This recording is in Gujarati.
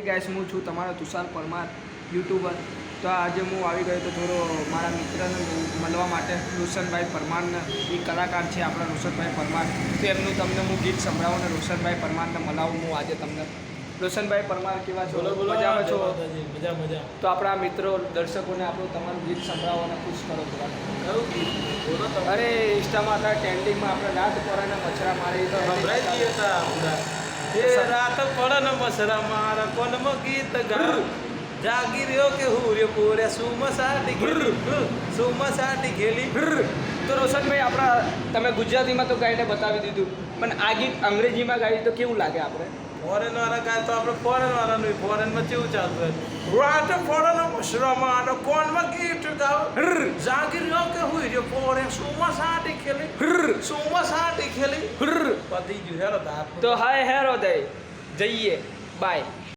ગાઈસ હું છું તમારો તુષાર પરમાર યુટ્યુબર. તો આજે હું આવી ગયો તો થોડો મારા મિત્રને મળવા માટે. રોશનભાઈ પરમારને એ કલાકાર છે આપણા રોશનભાઈ પરમાર. તો એમનું તમને હું ગીત સંભળાવું અને રોશનભાઈ પરમારને મળાવું હું આજે તમને. રોશનભાઈ પરમાર કેવા છો? મજામાં છો? મજા. તો આપણા મિત્રો દર્શકોને આપણું તમારું ગીત સંભળાવો અને ખુશ કરો થોડા. અરે ઇન્સ્ટામાં હતા ટ્રેન્ડિંગમાં આપણે રાત પડે મચ્છરા મારે તો એ રાત પડે ને મસરા મારા કોનમાં ગીત ગાવ જાગી રહ્યો કે હું રે પોરે સુમસાટી ખેલી. તો રોશનભાઈ આપણા તમે ગુજરાતીમાં તો ગાઈને બતાવી દીધું, પણ આ ગીત અંગ્રેજીમાં ગાઈ તો કેવું લાગે આપણે? ફોરેન વાળા ગાય તો આપણે ફોરેન વાળાનું ફોરેનમાં કેવું ચાલતું રાત પડે ને મસરા મારા કોનમાં ગીત ગાવ જાગી રહ્યો કે હું રે પોરે સુમસાટી ખેલી પતી ગયું હેરો તો હાય હેરો દે જઈએ બાય.